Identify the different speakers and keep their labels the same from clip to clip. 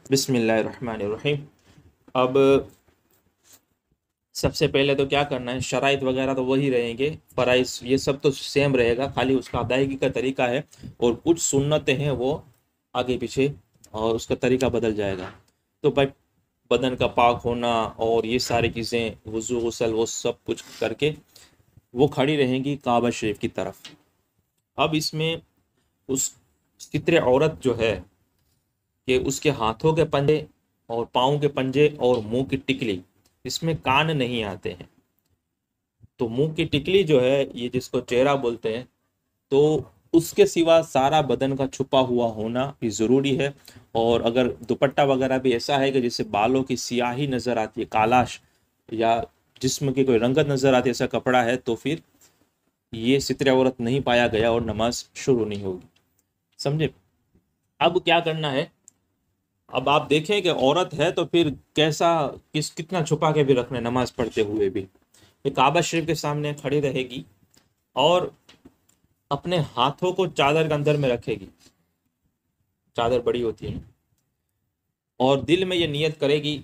Speaker 1: बिस्मिल्लाहिर्रहमानिर्रहीम। अब सबसे पहले तो क्या करना है, शराइत वगैरह तो वही रहेंगे, फ़राइज़ ये सब तो सेम रहेगा, खाली उसका अदायगी का तरीका है और कुछ सुन्नतें हैं वो आगे पीछे और उसका तरीका बदल जाएगा। तो भाई बदन का पाक होना और ये सारी चीज़ें, वज़ू गुस्ल वो सब कुछ करके वो खड़ी रहेंगी काबा शरीफ की तरफ। अब इसमें उस सित्र औरत जो है कि उसके हाथों के पंजे और पाँव के पंजे और मुंह की टिकली, इसमें कान नहीं आते हैं। तो मुंह की टिकली जो है, ये जिसको चेहरा बोलते हैं, तो उसके सिवा सारा बदन का छुपा हुआ होना भी ज़रूरी है। और अगर दुपट्टा वगैरह भी ऐसा है कि जिससे बालों की सियाही नज़र आती है, कालाश या जिस्म की कोई रंगत नज़र आती है, ऐसा कपड़ा है, तो फिर ये सित्र औरत नहीं पाया गया और नमाज शुरू नहीं होगी। समझे? अब क्या करना है, अब आप देखें कि औरत है तो फिर कैसा कितना छुपा के भी रखना है, नमाज पढ़ते हुए भी। ये काबा शरीफ के सामने खड़ी रहेगी और अपने हाथों को चादर के अंदर में रखेगी, चादर बड़ी होती है, और दिल में ये नियत करेगी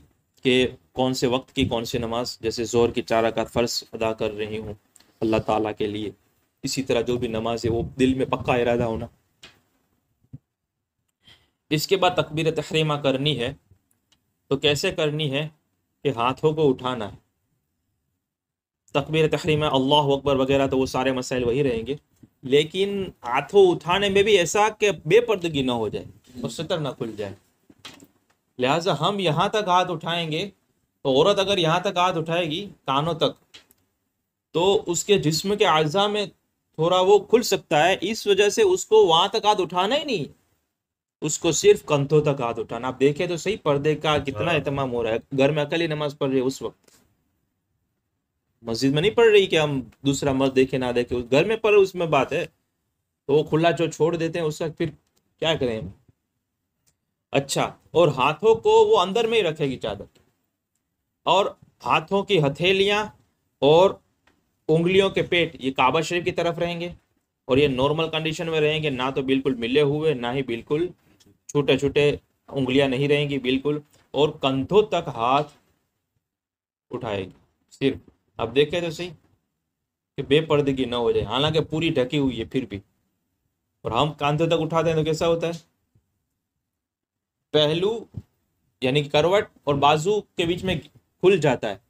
Speaker 1: कि कौन से वक्त की कौन सी नमाज, जैसे जोहर की 4 रकात फ़र्ज अदा कर रही हूँ अल्लाह ताला के लिए, इसी तरह जो भी नमाज है वो दिल में पक्का इरादा होना। इसके बाद तकबीर तहरीमा करनी है। तो कैसे करनी है कि हाथों को उठाना है। तकबीर तहरीमा, अल्लाह अकबर वगैरह तो वो सारे मसाइल वही रहेंगे, लेकिन हाथों उठाने में भी ऐसा कि बेपर्दगी ना हो जाए और सतर ना खुल जाए। लिहाजा हम यहाँ तक हाथ उठाएंगे, तो औरत अगर यहाँ तक हाथ उठाएगी कानों तक, तो उसके जिस्म के अज़ा में थोड़ा वो खुल सकता है, इस वजह से उसको वहां तक हाथ उठाना ही नहीं, उसको सिर्फ कंधों तक हाथ उठाना। आप देखें तो सही, पर्दे का कितना एहतमाम हो रहा है। घर में अकेली नमाज पढ़ रही है उस वक्त, मस्जिद में नहीं पढ़ रही कि हम दूसरा मर्द देखे ना देखे, उस घर में पढ़, उसमें बात है। तो वो खुला जो छोड़ देते हैं उस वक्त फिर क्या करें। अच्छा, और हाथों को वो अंदर में ही रखेगी चादर, और हाथों की हथेलियां और उंगलियों के पेट ये काबा शरीफ की तरफ रहेंगे, और ये नॉर्मल कंडीशन में रहेंगे, ना तो बिल्कुल मिले हुए, ना ही बिल्कुल छोटे छोटे, उंगलियां नहीं रहेंगी बिल्कुल, और कंधों तक हाथ उठाएगी सिर्फ। अब देखें तो सही कि बेपर्दगी ना हो जाए, हालांकि पूरी ढकी हुई है फिर भी, और हम कंधों तक उठाते हैं तो कैसा होता है, पहलू यानी कि करवट और बाजू के बीच में खुल जाता है।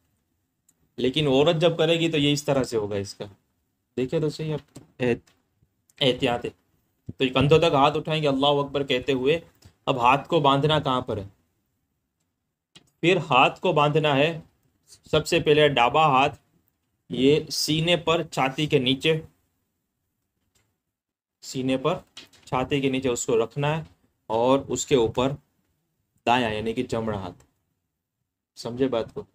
Speaker 1: लेकिन औरत जब करेगी तो ये इस तरह से होगा इसका। देखिए तो सही, आप एहतियात है। तो ये कंधों तक हाथ उठाएंगे अल्लाह अकबर कहते हुए। अब हाथ को बांधना कहाँ पर है, फिर हाथ को बांधना है सबसे पहले डाबा हाथ ये सीने पर, छाती के नीचे, सीने पर छाती के नीचे उसको रखना है, और उसके ऊपर दायां यानी कि जमड़ा हाथ। समझे बात को?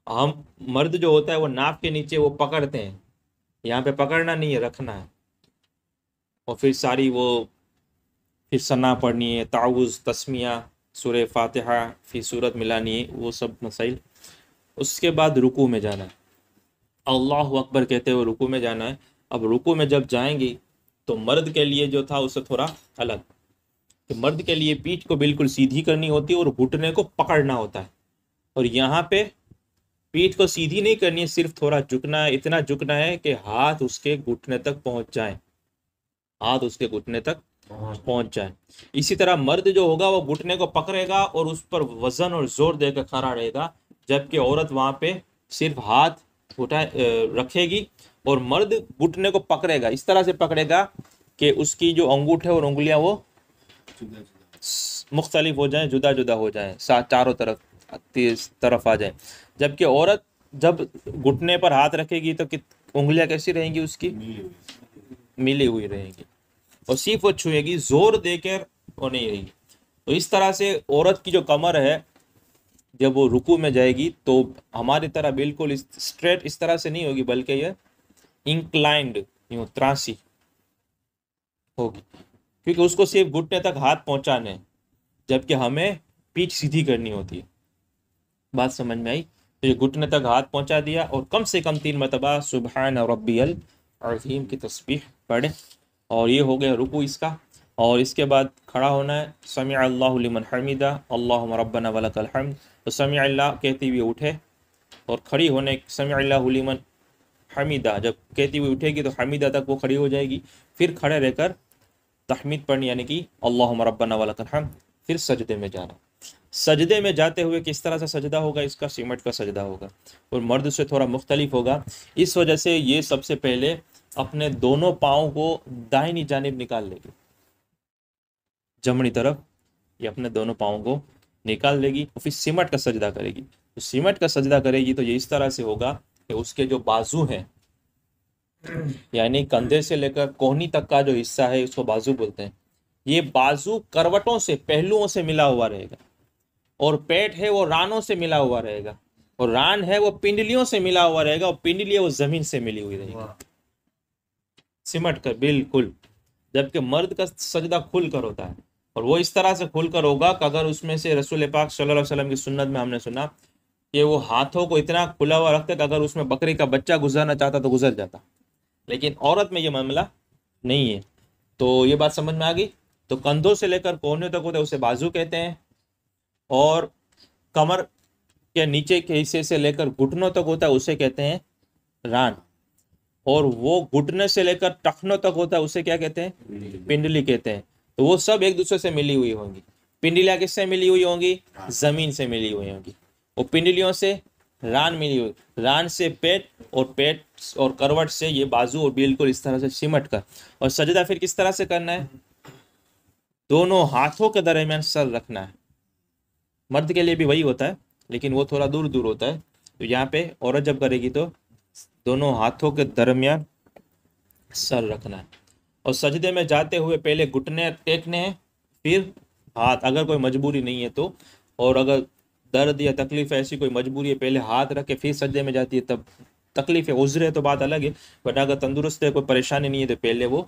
Speaker 1: हम मर्द जो होता है वो नाप के नीचे वो पकड़ते हैं, यहाँ पे पकड़ना नहीं है, रखना है। और फिर सारी वो फिर सना पढ़नी है, ताउज़, तस्मिया, सूरह फातिहा, फिर सूरत मिलानी है, वो सब मसाइल। उसके बाद रुकू में जाना है, अल्लाह अकबर कहते हुए रुकू में जाना है। अब रुकू में जब जाएंगी तो मर्द के लिए जो था उससे थोड़ा अलग, कि मर्द के लिए पीठ को बिल्कुल सीधी करनी होती है और घुटने को पकड़ना होता है, और यहाँ पे पीठ को सीधी नहीं करनी है, सिर्फ थोड़ा झुकना है, इतना झुकना है कि हाथ उसके घुटने तक पहुंच जाए, हाथ उसके घुटने तक पहुंच जाए। इसी तरह मर्द जो होगा वो घुटने को पकड़ेगा और उस पर वजन और जोर देकर खड़ा रहेगा, जबकि औरत वहां पे सिर्फ हाथ रखेगी, और मर्द घुटने को पकड़ेगा, इस तरह से पकड़ेगा कि उसकी जो अंगूठे और उंगलियां वो मुख्तलिफ हो जाएं, जुदा जुदा हो जाएं, चारों तरफ तरफ आ जाए। जबकि औरत जब घुटने पर हाथ रखेगी तो उंगलियां कैसी रहेंगी उसकी, मिली हुई रहेंगी, और सिर्फ वो छुएगी, जोर देकर वो नहीं रहेगी। तो इस तरह से औरत की जो कमर है जब वो रुकू में जाएगी तो हमारी तरह बिल्कुल स्ट्रेट इस तरह से नहीं होगी, बल्कि ये इंक्लाइंड, यूं त्रासी होगी, क्योंकि उसको सिर्फ घुटने तक हाथ पहुंचाने हैं, जबकि हमें पीठ सीधी करनी होती है। बात समझ में आई? तो ये घुटने तक हाथ पहुंचा दिया, और कम से कम 3 मरतबा सुबहान रब्बियल अज़ीम की तस्बीह पढ़े, और ये हो गया रुकू इसका। और इसके बाद खड़ा होना है, समी अल्लाहु लिमन हमीदा अल्लाहुम्मा रब्बना वलकल हम्द। तो समी अल्लाह कहती हुई उठे, और खड़ी होने समी अल्लाहु लिमन हमीदा जब कहती हुई उठेगी तो हमीदा तक वो खड़ी हो जाएगी। फिर खड़े रहकर तहमीद पढ़नी, यानी कि अल्लाहुम्मा रब्बना वलकल हम्द। फिर सजदे में जाना। सजदे में जाते हुए किस तरह से सजदा होगा, इसका सिमट का सजदा होगा और मर्द से थोड़ा मुख्तलिफ होगा। इस वजह से ये सबसे पहले अपने दोनों पाँव को दाहिनी जानिब निकाल लेगी, जमनी तरफ ये अपने दोनों पाँव को निकाल लेगी और फिर सिमट का सजदा करेगी। तो सिमट का सजदा करेगी तो ये इस तरह से होगा कि उसके जो बाजू हैं, यानी कंधे से लेकर कोहनी तक का जो हिस्सा है उसको बाजू बोलते हैं, ये बाजू करवटों से, पहलुओं से मिला हुआ रहेगा। और पेट है वो रानों से मिला हुआ रहेगा, और रान है वो पिंडलियों से मिला हुआ रहेगा, और पिंडली है वो जमीन से मिली हुई रहेगी सिमट कर, बिल्कुल। जबकि मर्द का सजदा खुल कर होता है, और वो इस तरह से खुल कर होगा कि अगर उसमें से रसूल पाक सल्लल्लाहु अलैहि वसल्लम की सुन्नत में हमने सुना कि वो हाथों को इतना खुला हुआ रखते कि अगर उसमें बकरी का बच्चा गुजरना चाहता तो गुजर जाता, लेकिन औरत में ये मामला नहीं है। तो ये बात समझ में आ गई। तो कंधों से लेकर कोहने तक होता है उसे बाजू कहते हैं, और कमर के नीचे के हिस्से से लेकर घुटनों तक होता है उसे कहते हैं रान, और वो घुटने से लेकर टखनों तक होता है उसे क्या कहते हैं, पिंडली कहते हैं। तो वो सब एक दूसरे से मिली हुई होंगी। पिंडलियां किससे मिली हुई होंगी, जमीन से मिली हुई होंगी। वो पिंडलियों से रान मिली हुई, रान से पेट, और पेट और करवट से ये बाजू, और बिल्कुल इस तरह से सिमट कर। और सजदा फिर किस तरह से करना है, दोनों हाथों के दरमियान सर रखना है। मर्द के लिए भी वही होता है, लेकिन वो थोड़ा दूर दूर होता है। तो यहाँ पे औरत जब करेगी तो दोनों हाथों के दरमियान सर रखना है। और सजदे में जाते हुए पहले घुटने टेकने हैं, फिर हाथ, अगर कोई मजबूरी नहीं है तो, और अगर दर्द या तकलीफ है, ऐसी कोई मजबूरी है, पहले हाथ रख के फिर सजदे में जाती है, तब तकलीफ है, उज़्र है तो बात अलग है। बट अगर तंदुरुस्त है, कोई परेशानी नहीं है, तो पहले वो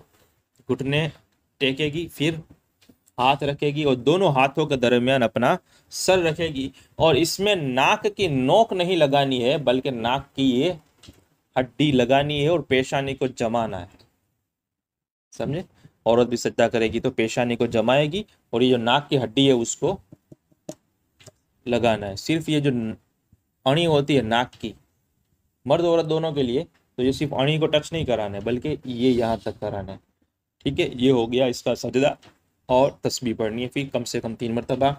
Speaker 1: घुटने टेकेगी, फिर हाथ रखेगी, और दोनों हाथों के दरमियान अपना सर रखेगी। और इसमें नाक की नोक नहीं लगानी है, बल्कि नाक की ये हड्डी लगानी है, और पेशानी को जमाना है, समझे। औरत भी सजदा करेगी तो पेशानी को जमाएगी, और ये जो नाक की हड्डी है उसको लगाना है। सिर्फ ये जो अणी होती है नाक की, मर्द औरत दोनों के लिए, तो ये सिर्फ अणी को टच नहीं कराना है, बल्कि ये यहाँ तक कराना है। ठीक है, ये हो गया इसका सजदा। और तस्बीह पढ़नी है फिर कम से कम 3 मरतबा।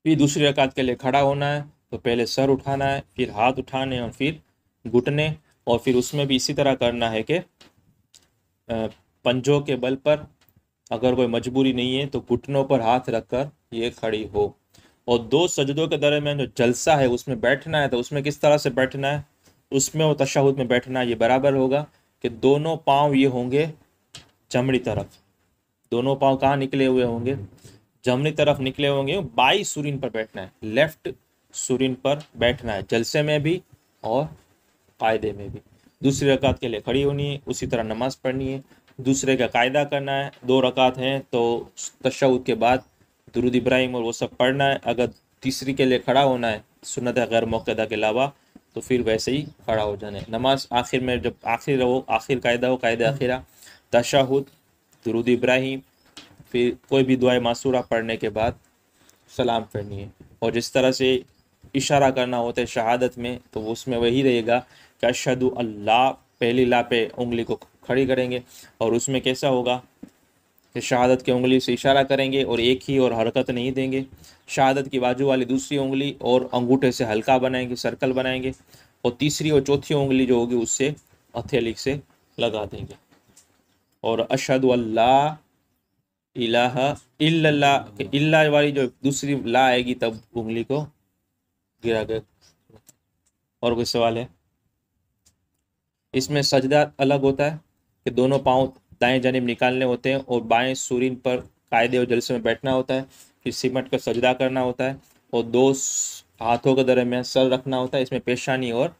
Speaker 1: फिर दूसरी रकात के लिए खड़ा होना है, तो पहले सर उठाना है, फिर हाथ उठाने, और फिर घुटने। और फिर उसमें भी इसी तरह करना है कि पंजों के बल पर, अगर कोई मजबूरी नहीं है तो घुटनों पर हाथ रखकर ये खड़ी हो। और 2 सजदों के दरमियान जो जलसा है उसमें बैठना है, तो उसमें किस तरह से बैठना है, उसमें वो तशहुद में बैठना ये बराबर होगा कि दोनों पाँव ये होंगे जमनी तरफ। दोनों पाँव कहाँ निकले हुए होंगे, जमनी तरफ निकले होंगे। बाई सुरीन पर बैठना है, लेफ्ट सुरीन पर बैठना है, जलसे में भी और कायदे में भी। दूसरी रकात के लिए खड़ी होनी है, उसी तरह नमाज पढ़नी है। दूसरे का कायदा करना है, 2 रकात हैं तो तशहुद के बाद दुरूद इब्राहिम और वो सब पढ़ना है। अगर तीसरी के लिए खड़ा होना है सुन्नत गैर मुक्कदा के अलावा, तो फिर वैसे ही खड़ा हो जाना है। नमाज आखिर में जब आखिर हो, आखिर कायदा हो, कायदा आखिरा, तशहुद, दुरूद इब्राहिम, फिर कोई भी दुआ मासूरा पढ़ने के बाद सलाम फेरनी है। और जिस तरह से इशारा करना होता है शहादत में, तो उसमें वही रहेगा कि अशहदु अल्लाह, पहली ला पे उंगली को खड़ी करेंगे, और उसमें कैसा होगा कि शहादत की उंगली से इशारा करेंगे और एक ही और हरकत नहीं देंगे। शहादत की बाजू वाली दूसरी उंगली और अंगूठे से हल्का बनाएंगे, सर्कल बनाएंगे, और तीसरी और चौथी उंगली जो होगी उससे हथेली से लगा देंगे। और अशहदु अल्लाह इलाहा इल्लल्लाह, इल्ला वाली जो दूसरी ला आएगी तब उंगली को गिरा गया। और कोई सवाल है? इसमें सजदा अलग होता है कि दोनों पाँव दाएं जानिब निकालने होते हैं, और बाएं सूरीन पर कायदे और जलसे में बैठना होता है। फिर सिमट कर सजदा करना होता है, और 2 हाथों के दरमियान सर रखना होता है। इसमें पेशानी और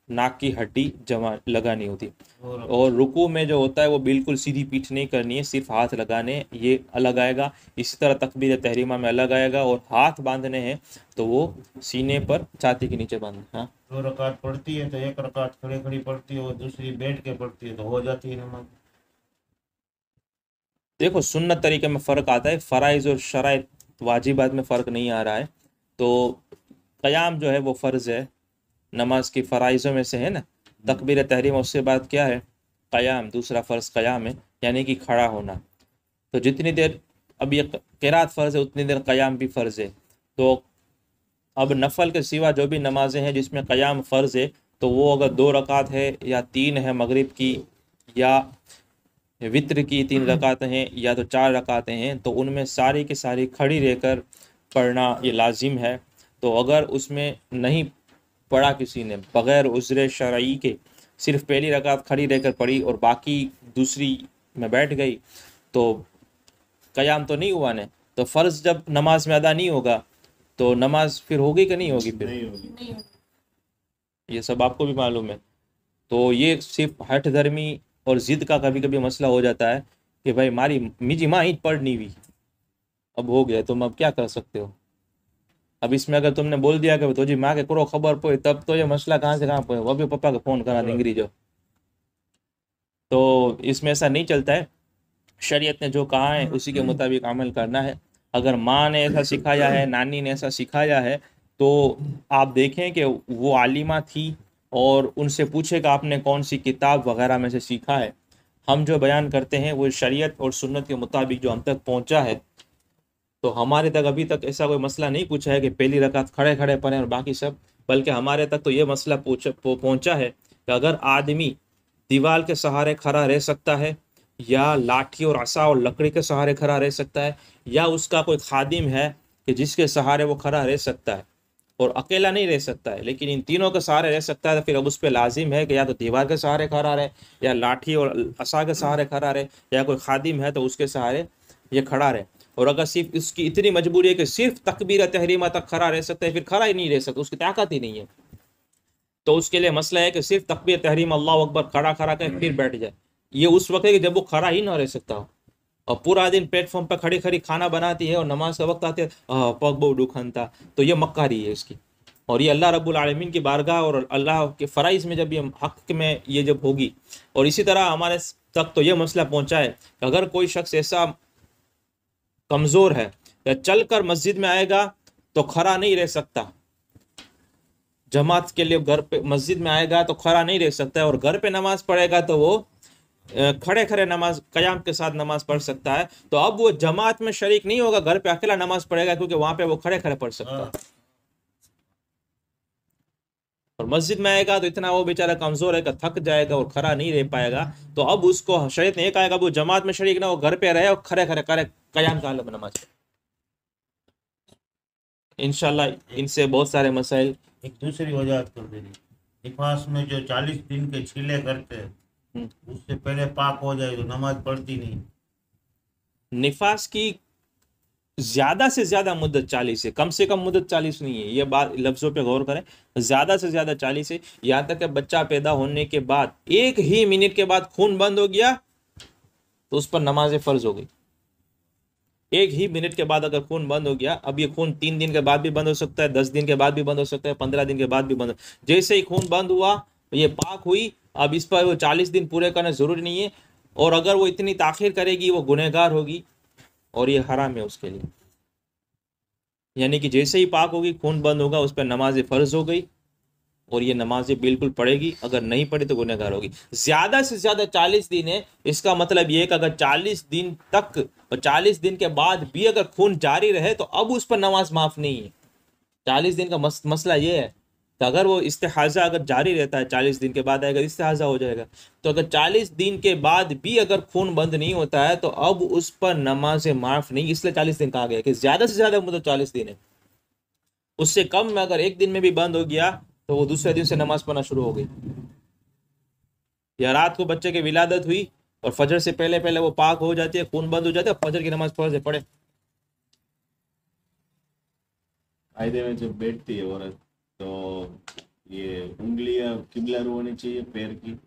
Speaker 1: नाक की हड्डी जमा लगानी होती है। और रुकू में जो होता है वो बिल्कुल सीधी पीठ नहीं करनी है, सिर्फ हाथ लगाने, ये अलग आएगा। इसी तरह तकबीर तहरीमा में अलग आएगा। और हाथ बांधने हैं तो वो सीने पर, छाती के नीचे बांधने। हाँ,
Speaker 2: 2 रकात पढ़ती है तो 1 रकात खड़ी खड़ी पढ़ती है, और दूसरी बैठ के पढ़ती है तो हो जाती है नमाज।
Speaker 1: देखो सुन्नत तरीके में फ़र्क आता है, फ़राइज़ और शराइत वाजिबात में फ़र्क नहीं आ रहा है। तो क़याम जो है वो फ़र्ज़ है, नमाज की फ़राइज़ों में से है ना। तकबीर तहरीम, उसके बाद क्या है, क़याम, दूसरा फ़र्ज़ क़याम है, यानी कि खड़ा होना। तो जितनी देर अब ये क़िरात फ़र्ज़ है उतनी देर क़याम भी फ़र्ज़ है। तो अब नफल के सिवा जो भी नमाजें हैं जिसमें क़याम फ़र्ज़ है, तो वो अगर 2 रकात है या 3 है मगरिब की, या वित्र की 3 रकातें हैं, या तो 4 रकातें हैं, तो उनमें सारी की सारी खड़ी रहकर पढ़ना ये लाजिम है। तो अगर उसमें नहीं पढ़ा किसी ने बग़ैर उज़्र शरई के, सिर्फ पहली रकात खड़ी रहकर पढ़ी और बाकी दूसरी में बैठ गई, तो क़याम तो नहीं हुआ ने। तो फ़र्ज़ जब नमाज में अदा नहीं होगा तो नमाज फिर होगी कि नहीं होगी? फिर
Speaker 2: नहीं होगी।
Speaker 1: ये सब आपको भी मालूम है। तो ये सिर्फ हठ धर्मी और ज़िद का कभी कभी मसला हो जाता है कि भाई मारी मीजी माँ ही पढ़ नहीं हुई, अब हो गया, तुम अब क्या कर सकते हो। अब इसमें अगर तुमने बोल दिया कि तो जी माँ के करो खबर पोए, तब तो ये मसला कहाँ से कहाँ पोए, वो भी पापा को फ़ोन करा देंगी जो। तो इसमें ऐसा नहीं चलता है, शरीयत ने जो कहा है उसी के मुताबिक अमल करना है। अगर माँ ने ऐसा सिखाया है, नानी ने ऐसा सिखाया है, तो आप देखें कि वो आलिमा थी और उनसे पूछे कि आपने कौन सी किताब वगैरह में से सीखा है। हम जो बयान करते हैं वो शरीयत और सुन्नत के मुताबिक जो हम तक पहुंचा है। तो हमारे तक अभी तक ऐसा कोई मसला नहीं पूछा है कि पहली रकात खड़े खड़े पढ़ें और बाकी सब, बल्कि हमारे तक तो ये मसला पहुंचा है कि अगर आदमी दीवार के सहारे खड़ा रह सकता है, या लाठी और असा और लकड़ी के सहारे खड़ा रह सकता है, या उसका कोई खादिम है कि जिसके सहारे वो खड़ा रह सकता है और अकेला नहीं रह सकता है, लेकिन इन तीनों के सहारे रह सकता है, तो फिर अब उस पर लाजिम है कि या तो दीवार के सहारे खड़ा रहे, या लाठी और असा के सहारे खड़ा रहे, या कोई खादिम है तो उसके सहारे ये खड़ा रहे। और अगर सिर्फ इसकी इतनी मजबूरी है कि सिर्फ तकबीर तहरीमा तक खड़ा रह सकता है, फिर खड़ा ही नहीं रह सकता, उसकी ताकत ही नहीं है, तो उसके लिए मसला है कि सिर्फ तकबीर तहरीम अल्लाह अकबर खड़ा खड़ा कर फिर बैठ जाए। ये उस वक्त है कि जब वो खड़ा ही ना रह सकता हो, और पूरा दिन प्लेटफॉर्म पर खड़ी खड़ी खाना बनाती है और नमाज का वक्त आते है पग बहु दुखनता, तो ये मक्कारी है इसकी। और ये अल्लाह रब्बुल आलमीन की बारगाह और अल्लाह के फ़राइज़ में जब ये हक़ में ये जब होगी। और इसी तरह हमारे तक तो ये मसला पहुंचा है कि अगर कोई शख्स ऐसा कमज़ोर है या चल कर मस्जिद में आएगा तो खड़ा नहीं रह सकता, जमात के लिए घर पे मस्जिद में आएगा तो खड़ा नहीं रह सकता है, और घर पे नमाज पढ़ेगा तो वो खड़े खड़े नमाज कयाम के साथ नमाज पढ़ सकता है। तो अब वो जमात में शरीक नहीं होगा, घर पे अकेला नमाज पढ़ेगा, क्योंकि वहां पे वो खड़े खड़े पढ़ सकता है। और मस्जिद में आएगा तो इतना वो बेचारा कमजोर है कि थक जाएगा और खड़ा नहीं रह पाएगा। तो अब उसको शरीयत ने कहा वो जमात में शरीक ना, वो घर पे रहे और खड़े खड़े करे कयाम का हालत में नमाज पढ़े। इंशाल्लाह इनसे बहुत सारे मसाइल।
Speaker 2: एक दूसरी वजह कर देनी, निफास में जो 40 दिन के छीले करते हैं उससे पहले पाक हो जाए तो नमाज पढ़ती नहीं।
Speaker 1: निफास की ज्यादा से ज्यादा मुद्दत 40 है, कम से कम मुद्दत 40 नहीं है, ये बात लफ्जों पे गौर करें। ज्यादा से ज्यादा 40 है। यहाँ तक कि बच्चा पैदा होने के बाद 1 ही मिनट के बाद खून बंद हो गया तो उस पर नमाज फर्ज हो गई। 1 ही मिनट के बाद अगर खून बंद हो गया, अब ये खून 3 दिन के बाद भी बंद हो सकता है, 10 दिन के बाद भी बंद हो सकता है, 15 दिन के बाद भी बंद हो, जैसे ही खून बंद हुआ ये पाक हुई। अब इस पर वो 40 दिन पूरे करना जरूरी नहीं है, और अगर वो इतनी ताखिर करेगी वो गुनहगार होगी और ये हराम है उसके लिए। यानी कि जैसे ही पाक होगी, खून बंद होगा, उस पर नमाज फर्ज हो गई और ये नमाजें बिल्कुल पढ़ेगी, अगर नहीं पढ़ी तो गुनहगार होगी। ज्यादा से ज्यादा 40 दिन है, इसका मतलब ये है कि अगर 40 दिन तक और 40 दिन के बाद भी अगर खून जारी रहे तो अब उस पर नमाज माफ नहीं है। 40 दिन का मसला ये है, तो अगर वो इस्तेहाजा अगर जारी रहता है 40 दिन के बाद अगर इस्तेहाजा हो जाएगा, तो अगर 40 दिन के बाद भी अगर खून बंद नहीं होता है तो अब उस पर नमाज माफ नहीं, इसलिए 40 दिन कहा गया कि ज्यादा से ज्यादा मुद्दत 40 दिन है। उससे कम में अगर 1 दिन में भी बंद हो गया तो वो दूसरे दिन से नमाज पढ़ना शुरू हो गई। या रात को बच्चे की विलादत हुई और फजर से पहले पहले वो पाक हो जाती है, खून बंद हो जाता है, फजर की नमाज फर्ज है पढ़े।
Speaker 3: कायदे में जब बैठती है औरत तो ये उंगलियां किबला होनी चाहिए पैर की।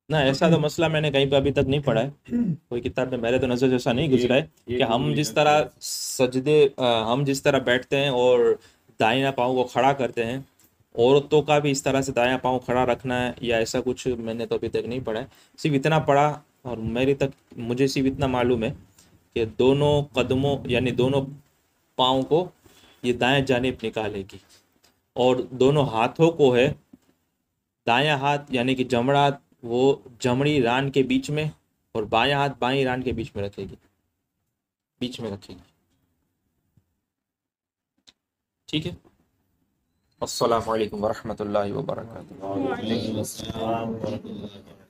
Speaker 1: ना ऐसा तो मसला मैंने कहीं पर अभी तक नहीं पढ़ा है, कोई किताब में मेरे तो नजर जैसा नहीं गुजरा है कि हम जिस तरह सजदे हम जिस तरह बैठते हैं और दाहिना पाँव को खड़ा करते हैं, औरतों का भी इस तरह से दायां पाँव खड़ा रखना है या ऐसा कुछ मैंने तो अभी तक नहीं पढ़ा है। सिर्फ इतना पढ़ा और मेरे तक मुझे सिर्फ इतना मालूम है कि दोनों कदमों यानी दोनों पाँव को ये दाएं जानिब निकालेगी, और दोनों हाथों को है दायां हाथ यानी कि जमड़ा हाथ वो जमड़ी रान के बीच में, और बायां हाथ बाईं रान के बीच में रखेगी, बीच में रखेगी। ठीक है। अस्सलाम वालेकुम वरहमतुल्लाहि वबरकातुहू।
Speaker 2: वालेकुम अस्सलाम वरहमतुल्लाहि